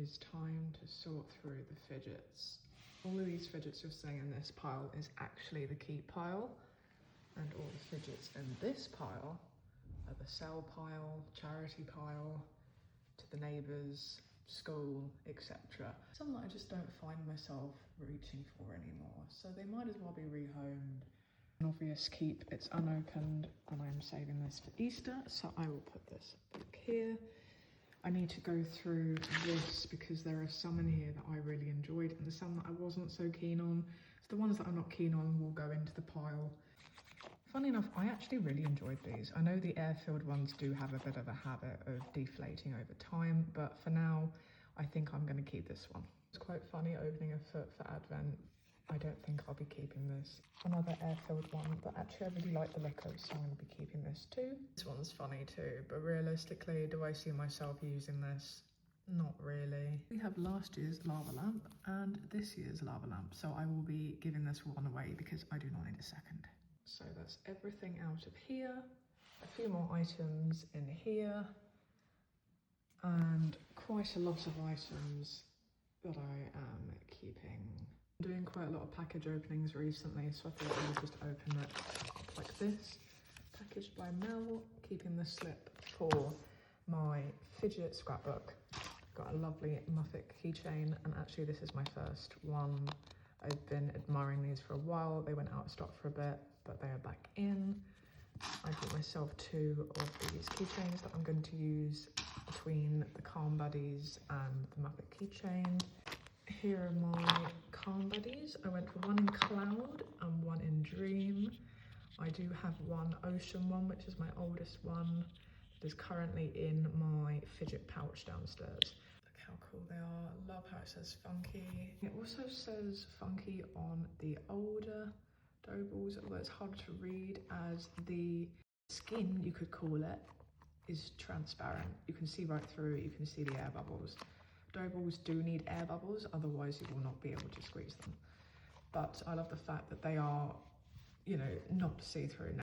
It's time to sort through the fidgets. All of these fidgets you're seeing in this pile is actually the keep pile, and all the fidgets in this pile are the sell pile, charity pile, to the neighbours, school, etc. Some that I just don't find myself reaching for anymore, so they might as well be rehomed. An obvious keep, it's unopened, and I'm saving this for Easter, so I will put this back here. I need to go through this because there are some in here that I really enjoyed and some that I wasn't so keen on. So the ones that I'm not keen on will go into the pile. Funny enough, I actually really enjoyed these. I know the air-filled ones do have a bit of a habit of deflating over time, but for now, I think I'm going to keep this one. It's quite funny opening a foot for Advent. I don't think I'll be keeping this. Another air-filled one, but actually I really like the look of, so I'm going to be keeping this too. This one's funny too, but realistically, do I see myself using this? Not really. We have last year's lava lamp and this year's lava lamp, so I will be giving this one away because I do not need a second. So that's everything out of here. A few more items in here, and quite a lot of items that I am keeping. I'm doing quite a lot of package openings recently, so I thought I would just open it up like this. Packaged by Mel, keeping the slip for my Fidget scrapbook. Got a lovely Muppet keychain, and actually this is my first one. I've been admiring these for a while. They went out of stock for a bit, but they are back in. I bought myself 2 of these keychains that I'm going to use between the Calm Buddies and the Muppet keychain. Here are my Calm Buddies. I went for one in Cloud and one in Dream. I do have one Ocean one, which is my oldest one, that is currently in my Fidget pouch downstairs. Look how cool they are. Love how it says Funky. It also says Funky on the older dough balls, although it's hard to read as the skin, you could call it, is transparent. You can see right through it, you can see the air bubbles. Dough balls do need air bubbles, otherwise you will not be able to squeeze them. But I love the fact that they are, you know, not see-through.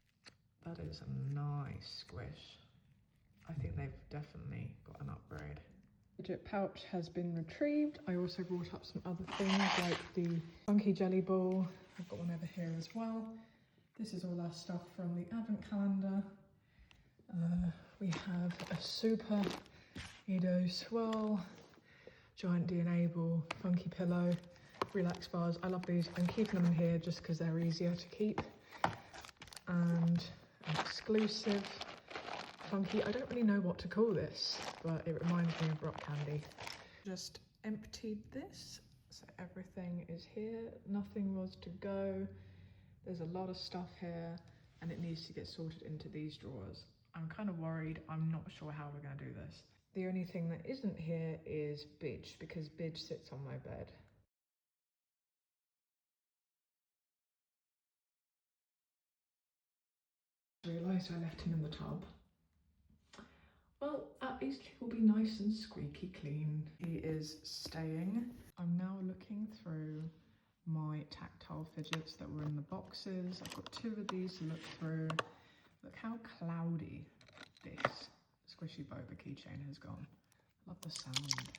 That is a nice squish. I think they've definitely got an upgrade. The Fidget pouch has been retrieved. I also brought up some other things like the funky jelly ball. I've got one over here as well. This is all our stuff from the advent calendar. We have a super Edo swirl, giant DNA ball, funky pillow, relax bars. I love these. I'm keeping them in here just because they're easier to keep. And an exclusive funky, I don't really know what to call this, but it reminds me of rock candy. Just emptied this, so everything is here. Nothing was to go. There's a lot of stuff here and it needs to get sorted into these drawers. I'm kind of worried. I'm not sure how we're going to do this. The only thing that isn't here is Bidge, because Bidge sits on my bed. I realised I left him in the tub. Well, at least he will be nice and squeaky clean. He is staying. I'm now looking through my tactile fidgets that were in the boxes. I've got 2 of these to look through. Look how cloudy this squishy boba keychain has gone. I love the sound.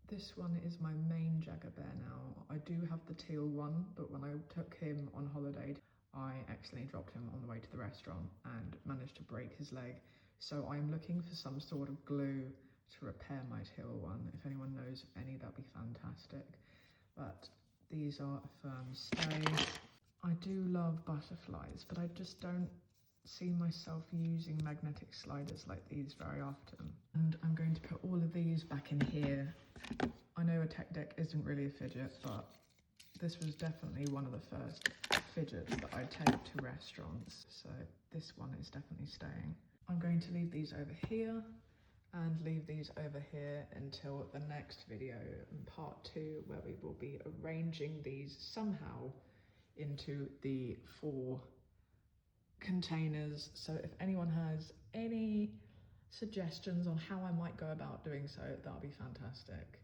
This one is my main Jagger Bear now. I do have the teal one, but when I took him on holiday, I accidentally dropped him on the way to the restaurant and managed to break his leg. So I'm looking for some sort of glue to repair my teal one. If anyone knows of any, that'd be fantastic. But these are a firm stay. I do love butterflies, but I just don't see myself using magnetic sliders like these very often. And I'm going to put all of these back in here. I know a tech deck isn't really a fidget, but this was definitely one of the first fidgets that I take to restaurants. So this one is definitely staying. I'm going to leave these over here and leave these over here until the next video, part 2, where we will be arranging these somehow into the 4 containers. So if anyone has any suggestions on how I might go about doing so, that'll be fantastic.